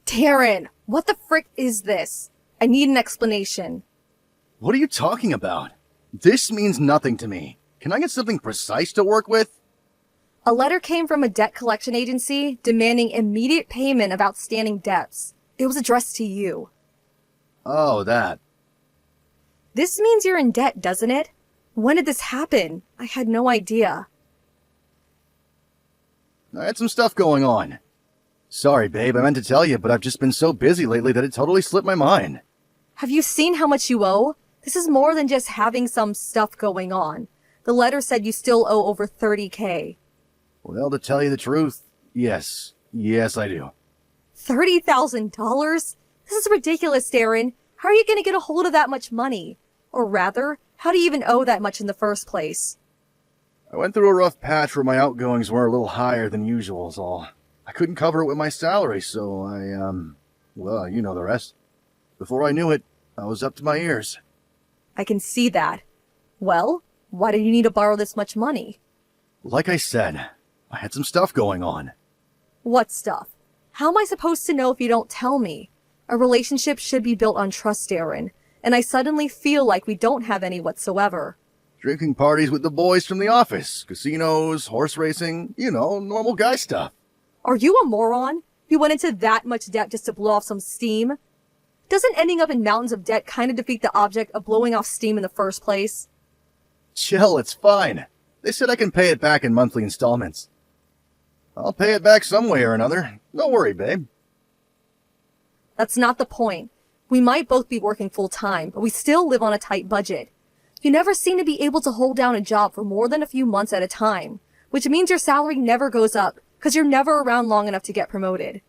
Taryn, what the frick is this? I need an explanation. What are you talking about? This means nothing to me. Can I get something precise to work with? A letter came from a debt collection agency demanding immediate payment of outstanding debts. It was addressed to you. Oh, that. This means you're in debt, doesn't it? When did this happen? I had no idea. I had some stuff going on. Sorry, babe, I meant to tell you, but I've just been so busy lately that it totally slipped my mind. Have you seen how much you owe? This is more than just having some stuff going on. The letter said you still owe over $30,000. Well, to tell you the truth, yes. Yes, I do. $30,000? This is ridiculous, Darren. How are you going to get a hold of that much money? Or rather, how do you even owe that much in the first place? I went through a rough patch where my outgoings were a little higher than usual is all. I couldn't cover it with my salary, so well, you know the rest. Before I knew it, I was up to my ears. I can see that. Well, why do you need to borrow this much money? Like I said, I had some stuff going on. What stuff? How am I supposed to know if you don't tell me? A relationship should be built on trust, Darren, and I suddenly feel like we don't have any whatsoever. Drinking parties with the boys from the office, casinos, horse racing, normal guy stuff. Are you a moron? You went into that much debt just to blow off some steam? Doesn't ending up in mountains of debt kind of defeat the object of blowing off steam in the first place? Chill, it's fine. They said I can pay it back in monthly installments. I'll pay it back some way or another. Don't worry, babe. That's not the point. We might both be working full-time, but we still live on a tight budget. You never seem to be able to hold down a job for more than a few months at a time, which means your salary never goes up, because you're never around long enough to get promoted.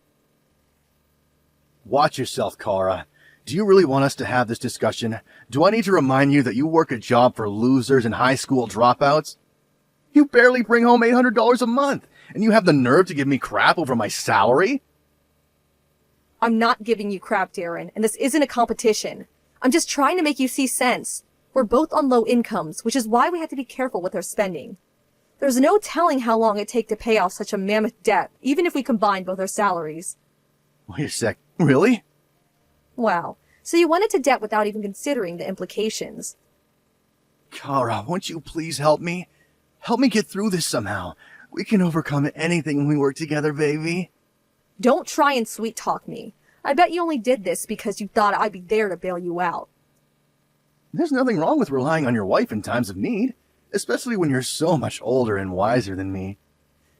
Watch yourself, Kara. Do you really want us to have this discussion? Do I need to remind you that you work a job for losers and high school dropouts? You barely bring home $800 a month, and you have the nerve to give me crap over my salary? I'm not giving you crap, Darren, and this isn't a competition. I'm just trying to make you see sense. We're both on low incomes, which is why we have to be careful with our spending. There's no telling how long it'd take to pay off such a mammoth debt, even if we combine both our salaries. Wait a sec, really? Wow, so you went into debt without even considering the implications. Kara, won't you please help me? Help me get through this somehow. We can overcome anything when we work together, baby. Don't try and sweet-talk me. I bet you only did this because you thought I'd be there to bail you out. There's nothing wrong with relying on your wife in times of need, especially when you're so much older and wiser than me.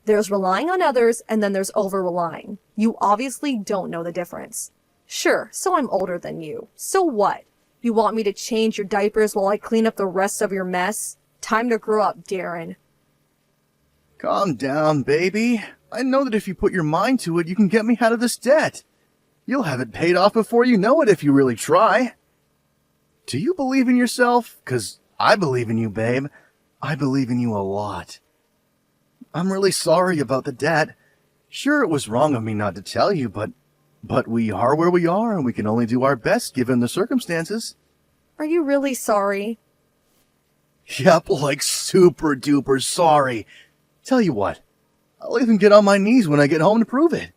There's relying on others, and then there's over-relying. You obviously don't know the difference. Sure, so I'm older than you. So what? You want me to change your diapers while I clean up the rest of your mess? Time to grow up, Darren. Calm down, baby. I know that if you put your mind to it, you can get me out of this debt. You'll have it paid off before you know it if you really try. Do you believe in yourself? 'Cause I believe in you, babe. I believe in you a lot. I'm really sorry about the debt. Sure, it was wrong of me not to tell you, but we are where we are, and we can only do our best given the circumstances. Are you really sorry? Yep, like super duper sorry. Tell you what, I'll even get on my knees when I get home to prove it.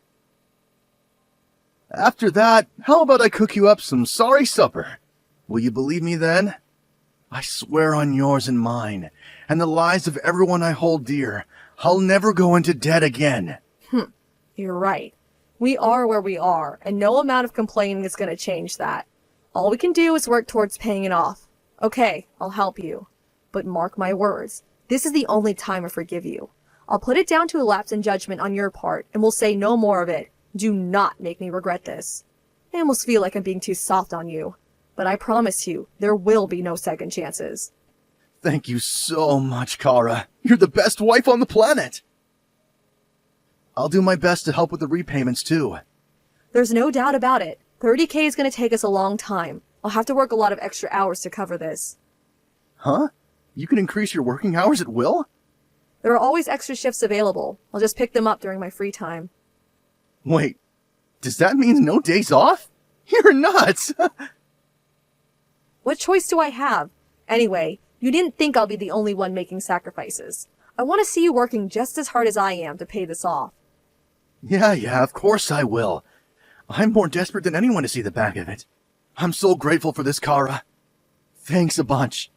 After that, how about I cook you up some sorry supper? Will you believe me then? I swear on yours and mine, and the lives of everyone I hold dear, I'll never go into debt again. You're right. We are where we are, and no amount of complaining is going to change that. All we can do is work towards paying it off. Okay, I'll help you. But mark my words, this is the only time I forgive you. I'll put it down to a lapse in judgment on your part, and we'll say no more of it. Do not make me regret this. I almost feel like I'm being too soft on you. But I promise you, there will be no second chances. Thank you so much, Kara. You're the best wife on the planet. I'll do my best to help with the repayments, too. There's no doubt about it. $30,000 is going to take us a long time. I'll have to work a lot of extra hours to cover this. Huh? You can increase your working hours at will? There are always extra shifts available. I'll just pick them up during my free time. Wait, does that mean no days off? You're nuts! What choice do I have? Anyway, you didn't think I'll be the only one making sacrifices. I want to see you working just as hard as I am to pay this off. Yeah, of course I will. I'm more desperate than anyone to see the back of it. I'm so grateful for this, Kara. Thanks a bunch.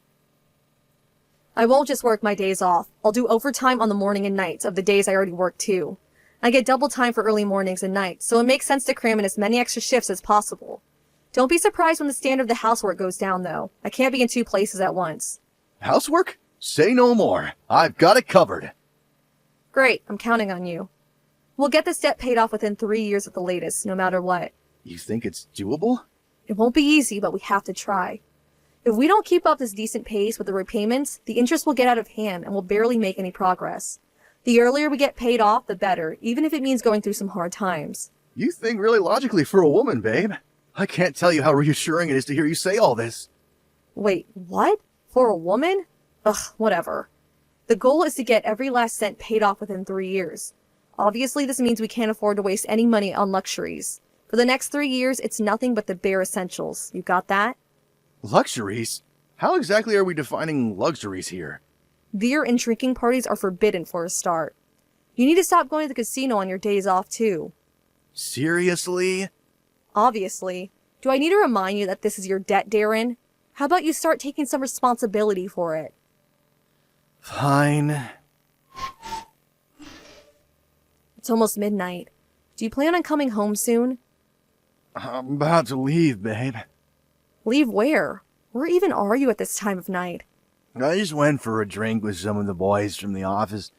I won't just work my days off. I'll do overtime on the morning and nights of the days I already work too. I get double time for early mornings and nights, so it makes sense to cram in as many extra shifts as possible. Don't be surprised when the standard of the housework goes down, though. I can't be in 2 places at once. Housework? Say no more. I've got it covered. Great, I'm counting on you. We'll get this debt paid off within 3 years at the latest, no matter what. You think it's doable? It won't be easy, but we have to try. If we don't keep up this decent pace with the repayments, the interest will get out of hand and we'll barely make any progress. The earlier we get paid off, the better, even if it means going through some hard times. You think really logically for a woman, babe. I can't tell you how reassuring it is to hear you say all this. Wait, what? For a woman? Ugh, whatever. The goal is to get every last cent paid off within 3 years. Obviously, this means we can't afford to waste any money on luxuries. For the next 3 years, it's nothing but the bare essentials. You got that? Luxuries? How exactly are we defining luxuries here? Beer and drinking parties are forbidden for a start. You need to stop going to the casino on your days off, too. Seriously? Obviously. Do I need to remind you that this is your debt, Darren? How about you start taking some responsibility for it? Fine. It's almost midnight. Do you plan on coming home soon? I'm about to leave, babe. Leave where? Where even are you at this time of night? I just went for a drink with some of the boys from the office.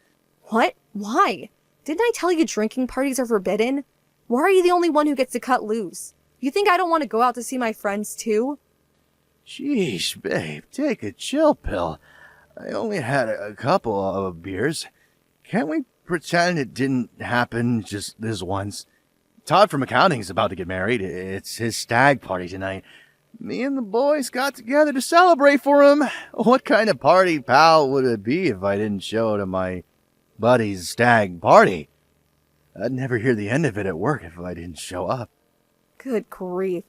What? Why? Didn't I tell you drinking parties are forbidden? Why are you the only one who gets to cut loose? You think I don't want to go out to see my friends too? Sheesh, babe, take a chill pill. I only had a couple of beers. Can't we pretend it didn't happen just this once? Todd from accounting's about to get married. It's his stag party tonight. Me and the boys got together to celebrate for him. What kind of party, pal, would it be if I didn't show to my buddy's stag party? I'd never hear the end of it at work if I didn't show up. Good grief.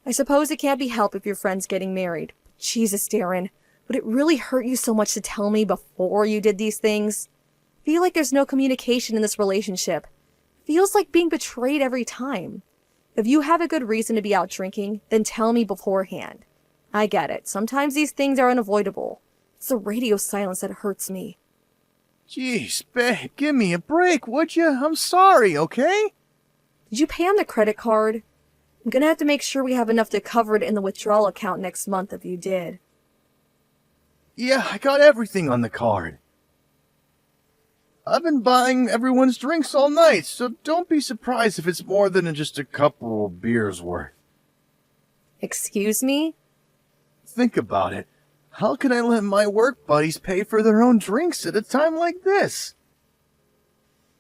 I suppose it can't be helped if your friend's getting married. Jesus, Darren, would it really hurt you so much to tell me before you did these things? Feel like there's no communication in this relationship. Feels like being betrayed every time. If you have a good reason to be out drinking, then tell me beforehand. I get it. Sometimes these things are unavoidable. It's the radio silence that hurts me. Jeez, babe, give me a break, would you? I'm sorry, okay? Did you pay on the credit card? I'm gonna have to make sure we have enough to cover it in the withdrawal account next month if you did. Yeah, I got everything on the card. I've been buying everyone's drinks all night, so don't be surprised if it's more than just a couple of beers worth. Excuse me? Think about it. How can I let my work buddies pay for their own drinks at a time like this?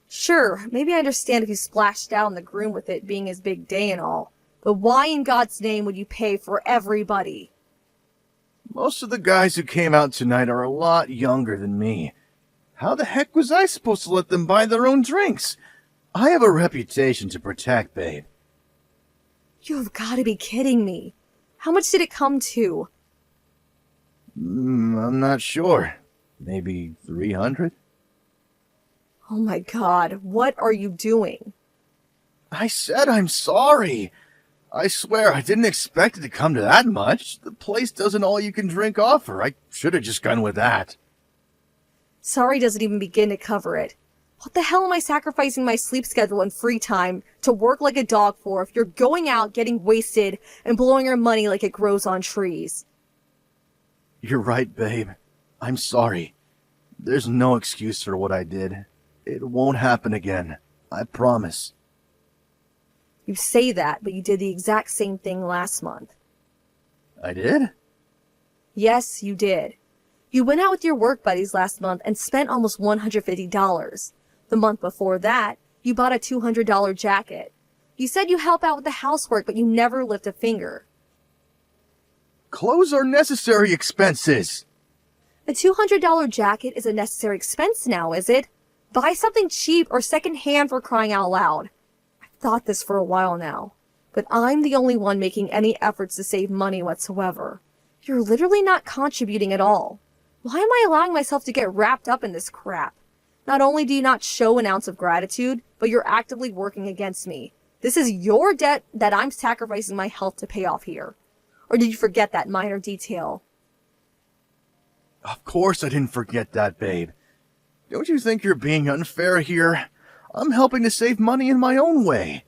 Sure, maybe I understand if you splashed out on the groom with it being his big day and all. But why in God's name would you pay for everybody? Most of the guys who came out tonight are a lot younger than me. How the heck was I supposed to let them buy their own drinks? I have a reputation to protect, babe. You've got to be kidding me. How much did it come to? I'm not sure. Maybe 300? Oh my God, what are you doing? I said I'm sorry. I swear I didn't expect it to come to that much. The place does an all-you-can-drink offer. I should have just gone with that. Sorry doesn't even begin to cover it. What the hell am I sacrificing my sleep schedule and free time to work like a dog for if you're going out, getting wasted, and blowing your money like it grows on trees? You're right, babe. I'm sorry. There's no excuse for what I did. It won't happen again. I promise. You say that, but you did the exact same thing last month. I did? Yes, you did. You went out with your work buddies last month and spent almost $150. The month before that, you bought a $200 jacket. You said you help out with the housework, but you never lift a finger. Clothes are necessary expenses. A $200 jacket is a necessary expense now, is it? Buy something cheap or secondhand for crying out loud. I've thought this for a while now, but I'm the only one making any efforts to save money whatsoever. You're literally not contributing at all. Why am I allowing myself to get wrapped up in this crap? Not only do you not show an ounce of gratitude, but you're actively working against me. This is your debt that I'm sacrificing my health to pay off here. Or did you forget that minor detail? Of course I didn't forget that, babe. Don't you think you're being unfair here? I'm helping to save money in my own way.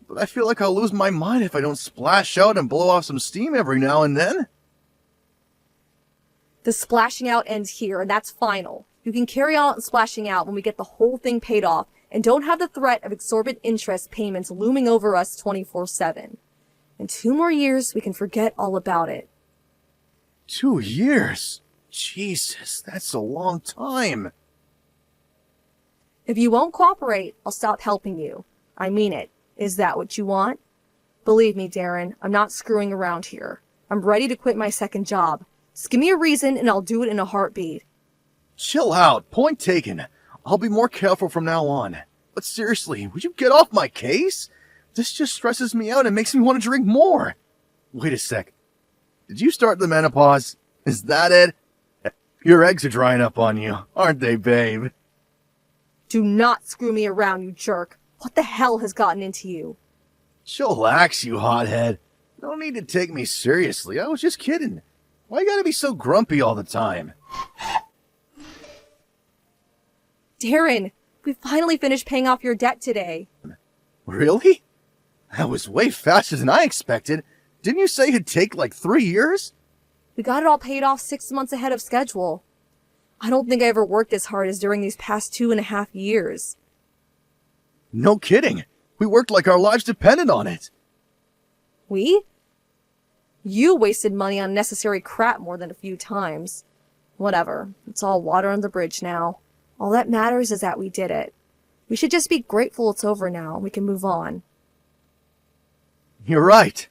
But I feel like I'll lose my mind if I don't splash out and blow off some steam every now and then. The splashing out ends here, and that's final. You can carry on splashing out when we get the whole thing paid off and don't have the threat of exorbitant interest payments looming over us 24/7. In 2 more years, we can forget all about it. 2 years? Jesus, that's a long time. If you won't cooperate, I'll stop helping you. I mean it. Is that what you want? Believe me, Darren, I'm not screwing around here. I'm ready to quit my second job. Just give me a reason and I'll do it in a heartbeat. Chill out. Point taken. I'll be more careful from now on. But seriously, would you get off my case? This just stresses me out and makes me want to drink more. Wait a sec. Did you start the menopause? Is that it? Your eggs are drying up on you, aren't they, babe? Do not screw me around, you jerk. What the hell has gotten into you? Chillax, you hothead. No need to take me seriously. I was just kidding. Why you gotta be so grumpy all the time? Darren, we finally finished paying off your debt today. Really? That was way faster than I expected. Didn't you say it'd take like 3 years? We got it all paid off 6 months ahead of schedule. I don't think I ever worked as hard as during these past 2.5 years. No kidding. We worked like our lives depended on it. We? You wasted money on unnecessary crap more than a few times. Whatever. It's all water on the bridge now. All that matters is that we did it. We should just be grateful it's over now and we can move on. You're right.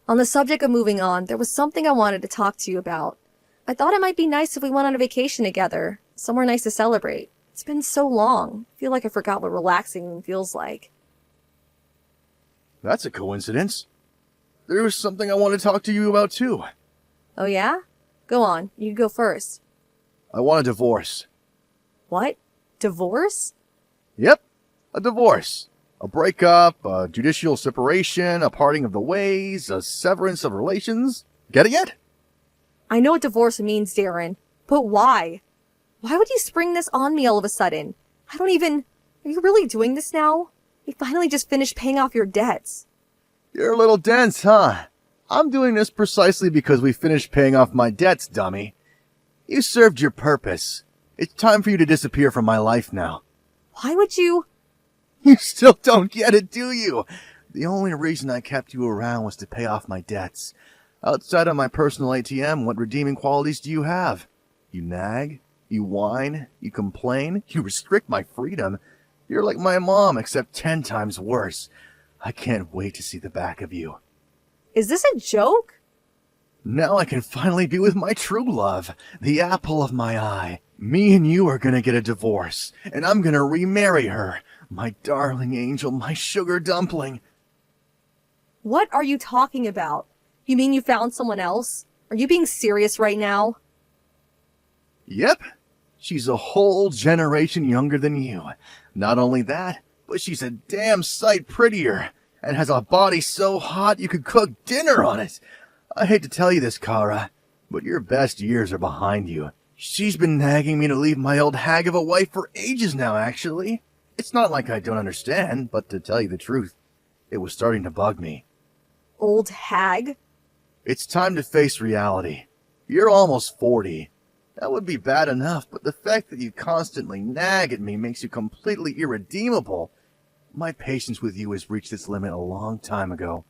On the subject of moving on, there was something I wanted to talk to you about. I thought it might be nice if we went on a vacation together. Somewhere nice to celebrate. It's been so long. I feel like I forgot what relaxing feels like. That's a coincidence. There was something I want to talk to you about too. Oh yeah? Go on. You go first. I want a divorce. What? Divorce? Yep, a divorce. A breakup, a judicial separation, a parting of the ways, a severance of relations. Get it yet? I know what divorce means, Darren. But why? Why would you spring this on me all of a sudden? Are you really doing this now? We finally just finished paying off your debts. You're a little dense, huh? I'm doing this precisely because we finished paying off my debts, dummy. You served your purpose. It's time for you to disappear from my life now. Why would you? You still don't get it, do you? The only reason I kept you around was to pay off my debts. Outside of my personal ATM, what redeeming qualities do you have? You nag, you whine, you complain, you restrict my freedom. You're like my mom, except 10 times worse. I can't wait to see the back of you. Is this a joke? Now I can finally be with my true love, the apple of my eye. Me and you are gonna get a divorce, and I'm gonna remarry her. My darling angel, my sugar dumpling. What are you talking about? You mean you found someone else? Are you being serious right now? Yep. She's a whole generation younger than you. Not only that, but she's a damn sight prettier, and has a body so hot you could cook dinner on it. I hate to tell you this, Kara, but your best years are behind you. She's been nagging me to leave my old hag of a wife for ages now, actually. It's not like I don't understand, but to tell you the truth, it was starting to bug me. Old hag? It's time to face reality. You're almost 40. That would be bad enough, but the fact that you constantly nag at me makes you completely irredeemable. My patience with you has reached its limit a long time ago.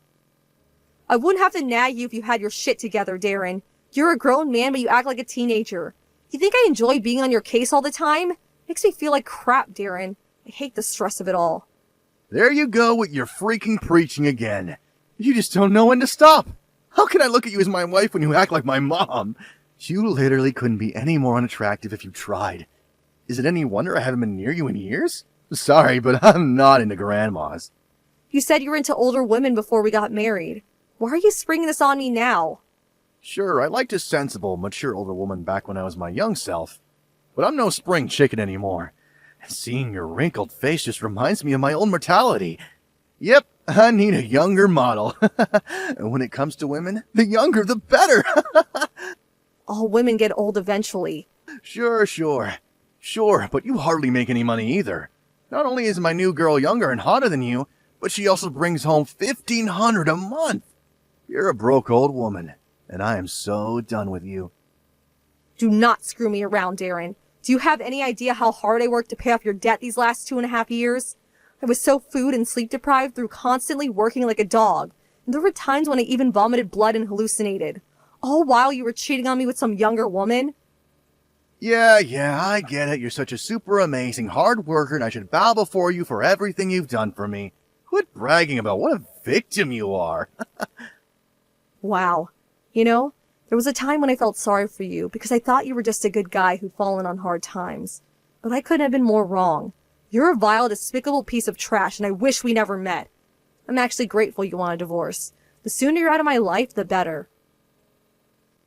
I wouldn't have to nag you if you had your shit together, Darren. You're a grown man, but you act like a teenager. You think I enjoy being on your case all the time? Makes me feel like crap, Darren. I hate the stress of it all. There you go with your freaking preaching again. You just don't know when to stop. How can I look at you as my wife when you act like my mom? You literally couldn't be any more unattractive if you tried. Is it any wonder I haven't been near you in years? Sorry, but I'm not into grandmas. You said you were into older women before we got married. Why are you springing this on me now? Sure, I liked a sensible, mature older woman back when I was my young self. But I'm no spring chicken anymore. And seeing your wrinkled face just reminds me of my own mortality. Yep, I need a younger model. And when it comes to women, the younger the better. All women get old eventually. Sure, but you hardly make any money either. Not only is my new girl younger and hotter than you, but she also brings home $1,500 a month. You're a broke old woman, and I am so done with you. Do not screw me around, Darren. Do you have any idea how hard I worked to pay off your debt these last 2.5 years? I was so food and sleep deprived through constantly working like a dog. And there were times when I even vomited blood and hallucinated. All while you were cheating on me with some younger woman? Yeah, I get it. You're such a super amazing hard worker, and I should bow before you for everything you've done for me. Quit bragging about what a victim you are. Wow. You know, there was a time when I felt sorry for you because I thought you were just a good guy who'd fallen on hard times. But I couldn't have been more wrong. You're a vile, despicable piece of trash, and I wish we never met. I'm actually grateful you want a divorce. The sooner you're out of my life, the better.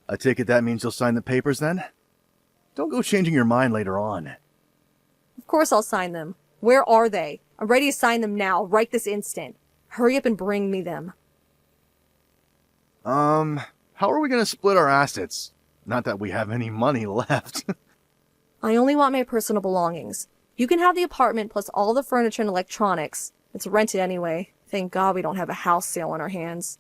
I take it that means you'll sign the papers then? Don't go changing your mind later on. Of course I'll sign them. Where are they? I'm ready to sign them now, right this instant. Hurry up and bring me them. How are we gonna split our assets? Not that we have any money left. I only want my personal belongings. You can have the apartment plus all the furniture and electronics. It's rented anyway. Thank God we don't have a house sale on our hands.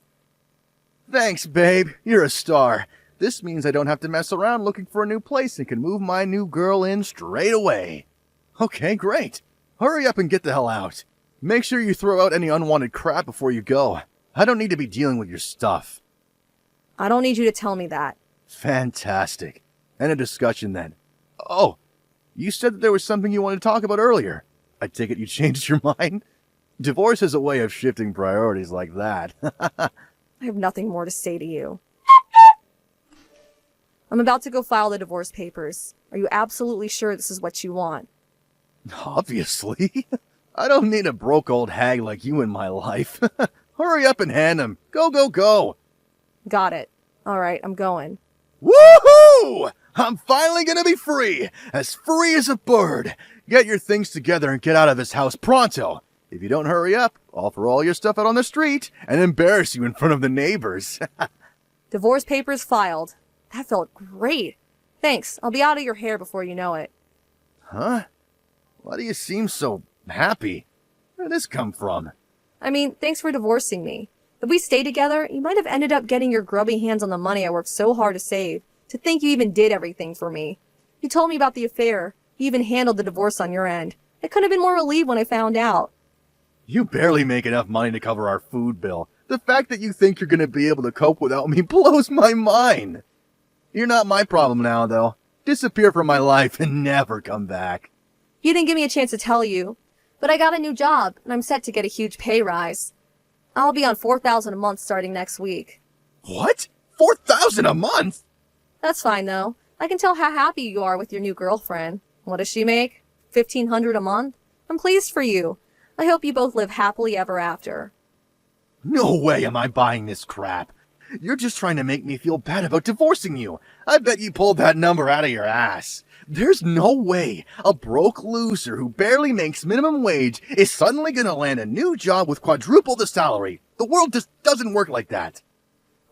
Thanks, babe. You're a star. This means I don't have to mess around looking for a new place and can move my new girl in straight away. Okay, great. Hurry up and get the hell out. Make sure you throw out any unwanted crap before you go. I don't need to be dealing with your stuff. I don't need you to tell me that. Fantastic. End of discussion then. Oh, you said that there was something you wanted to talk about earlier. I take it you changed your mind? Divorce is a way of shifting priorities like that. I have nothing more to say to you. I'm about to go file the divorce papers. Are you absolutely sure this is what you want? Obviously. I don't need a broke old hag like you in my life. Hurry up and hand them. Go. Got it. All right, I'm going. Woohoo! I'm finally gonna be free as a bird. Get your things together and get out of this house pronto. If you don't hurry up, I'll throw all your stuff out on the street and embarrass you in front of the neighbors. Divorce papers filed. That felt great. Thanks. I'll be out of your hair before you know it. Huh? Why do you seem so happy? Where did this come from? I mean, thanks for divorcing me. If we stayed together, you might have ended up getting your grubby hands on the money I worked so hard to save. To think you even did everything for me. You told me about the affair. You even handled the divorce on your end. I couldn't have been more relieved when I found out. You barely make enough money to cover our food bill. The fact that you think you're going to be able to cope without me blows my mind. You're not my problem now, though. Disappear from my life and never come back. You didn't give me a chance to tell you. But I got a new job, and I'm set to get a huge pay rise. I'll be on $4,000 a month starting next week. What? $4,000 a month? That's fine, though. I can tell how happy you are with your new girlfriend. What does she make? $1,500 a month? I'm pleased for you. I hope you both live happily ever after. No way am I buying this crap. You're just trying to make me feel bad about divorcing you. I bet you pulled that number out of your ass. There's no way a broke loser who barely makes minimum wage is suddenly gonna land a new job with quadruple the salary. The world just doesn't work like that.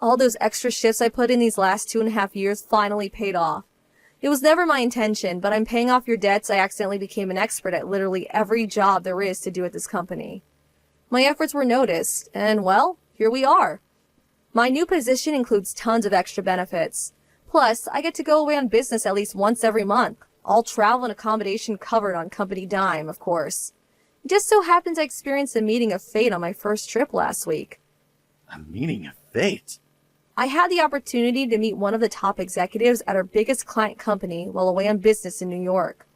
All those extra shifts I put in these last 2.5 years finally paid off. It was never my intention, but I'm paying off your debts. I accidentally became an expert at literally every job there is to do at this company. My efforts were noticed, and well, here we are. My new position includes tons of extra benefits. Plus, I get to go away on business at least once every month. All travel and accommodation covered on company dime, of course. It just so happens I experienced a meeting of fate on my first trip last week. A meeting of fate? I had the opportunity to meet one of the top executives at our biggest client company while away on business in New York.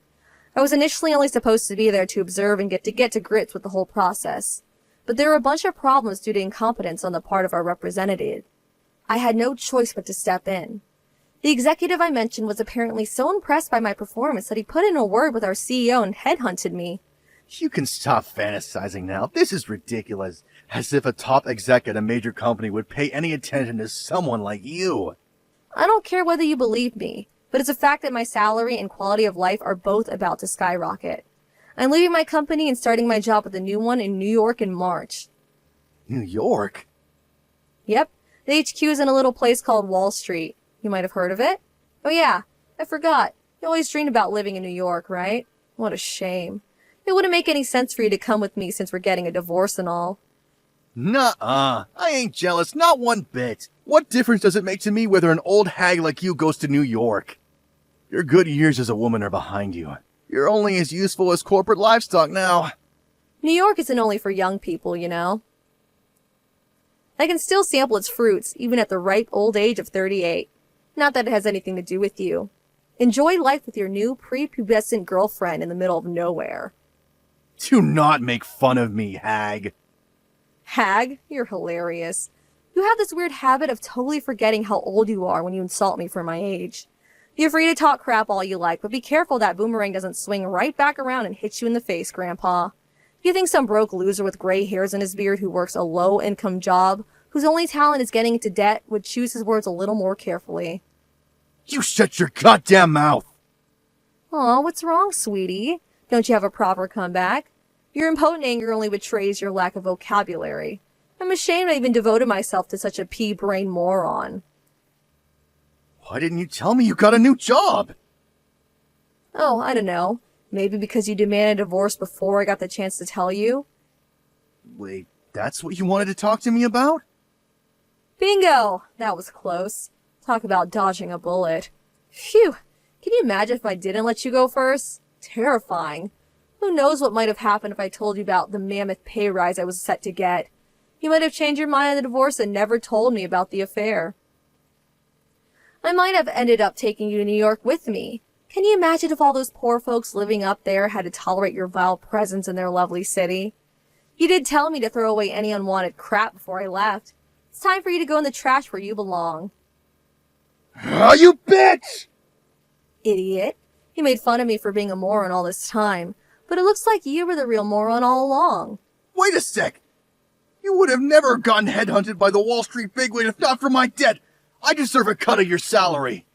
I was initially only supposed to be there to observe and get to grips with the whole process. But there were a bunch of problems due to incompetence on the part of our representative. I had no choice but to step in. The executive I mentioned was apparently so impressed by my performance that he put in a word with our CEO and headhunted me. You can stop fantasizing now. This is ridiculous. As if a top exec at a major company would pay any attention to someone like you. I don't care whether you believe me, but it's a fact that my salary and quality of life are both about to skyrocket. I'm leaving my company and starting my job with a new one in New York in March. New York? Yep, the HQ is in a little place called Wall Street. You might have heard of it. Oh yeah, I forgot. You always dreamed about living in New York, right? What a shame. It wouldn't make any sense for you to come with me since we're getting a divorce and all. Nuh-uh. I ain't jealous, not one bit. What difference does it make to me whether an old hag like you goes to New York? Your good years as a woman are behind you. You're only as useful as corporate livestock now. New York isn't only for young people, you know. I can still sample its fruits, even at the ripe old age of 38. Not that it has anything to do with you. Enjoy life with your new prepubescent girlfriend in the middle of nowhere. Do not make fun of me, hag. Hag, you're hilarious. You have this weird habit of totally forgetting how old you are when you insult me for my age. You're free to talk crap all you like, but be careful that boomerang doesn't swing right back around and hit you in the face, Grandpa. You think some broke loser with gray hairs in his beard who works a low-income job, whose only talent is getting into debt, would choose his words a little more carefully? You shut your goddamn mouth! Aw, what's wrong, sweetie? Don't you have a proper comeback? Your impotent anger only betrays your lack of vocabulary. I'm ashamed I even devoted myself to such a pea-brain moron. Why didn't you tell me you got a new job? Oh, I don't know. Maybe because you demanded a divorce before I got the chance to tell you? Wait, that's what you wanted to talk to me about? Bingo! That was close. Talk about dodging a bullet. Phew! Can you imagine if I didn't let you go first? Terrifying. Who knows what might have happened if I told you about the mammoth pay rise I was set to get. You might have changed your mind on the divorce and never told me about the affair. I might have ended up taking you to New York with me. Can you imagine if all those poor folks living up there had to tolerate your vile presence in their lovely city? You did tell me to throw away any unwanted crap before I left. It's time for you to go in the trash where you belong. Oh, you bitch! Idiot. You made fun of me for being a moron all this time, but it looks like you were the real moron all along. Wait a sec! You would have never gotten headhunted by the Wall Street bigwig if not for my debt! I deserve a cut of your salary!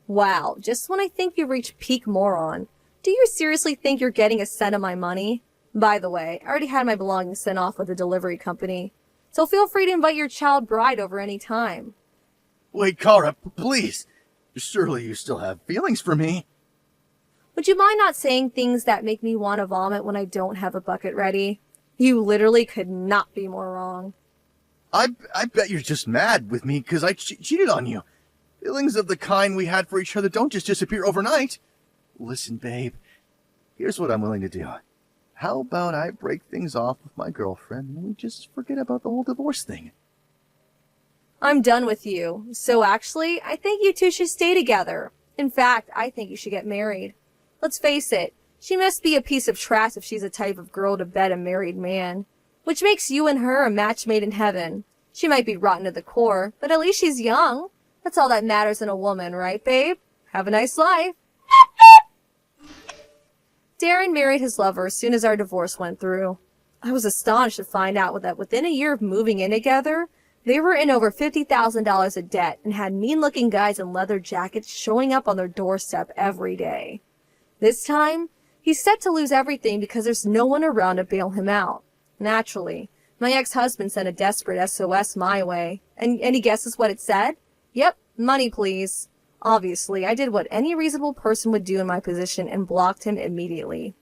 Wow, just when I think you've reached peak moron. Do you seriously think you're getting a cent of my money? By the way, I already had my belongings sent off with the delivery company, so feel free to invite your child bride over any time. Wait, Kara, please! Surely you still have feelings for me? Would you mind not saying things that make me want to vomit when I don't have a bucket ready? You literally could not be more wrong. I bet you're just mad with me because I cheated on you. Feelings of the kind we had for each other don't just disappear overnight. Listen, babe, here's what I'm willing to do. How about I break things off with my girlfriend and we just forget about the whole divorce thing? I'm done with you. So actually, I think you two should stay together. In fact, I think you should get married. Let's face it, she must be a piece of trash if she's the type of girl to bed a married man. Which makes you and her a match made in heaven. She might be rotten to the core, but at least she's young. That's all that matters in a woman, right, babe? Have a nice life. Darren married his lover as soon as our divorce went through. I was astonished to find out that within a year of moving in together, they were in over $50,000 of debt and had mean-looking guys in leather jackets showing up on their doorstep every day. This time, he's set to lose everything because there's no one around to bail him out. Naturally, my ex-husband sent a desperate SOS my way, and any guesses what it said? Yep, money please. Obviously, I did what any reasonable person would do in my position and blocked him immediately.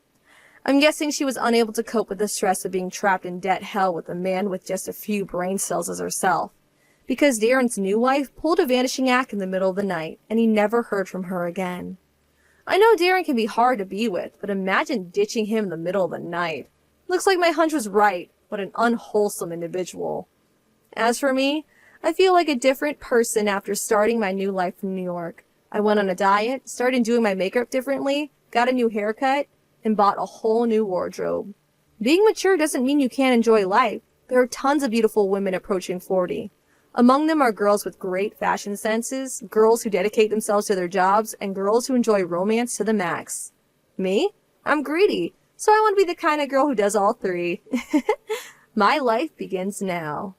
I'm guessing she was unable to cope with the stress of being trapped in debt hell with a man with just a few brain cells as herself, because Darren's new wife pulled a vanishing act in the middle of the night, and he never heard from her again. I know Darren can be hard to be with, but imagine ditching him in the middle of the night. Looks like my hunch was right. What an unwholesome individual. As for me, I feel like a different person after starting my new life in New York. I went on a diet, started doing my makeup differently, got a new haircut, and bought a whole new wardrobe. Being mature doesn't mean you can't enjoy life. There are tons of beautiful women approaching 40. Among them are girls with great fashion senses, girls who dedicate themselves to their jobs, and girls who enjoy romance to the max. Me? I'm greedy, so I want to be the kind of girl who does all three. My life begins now.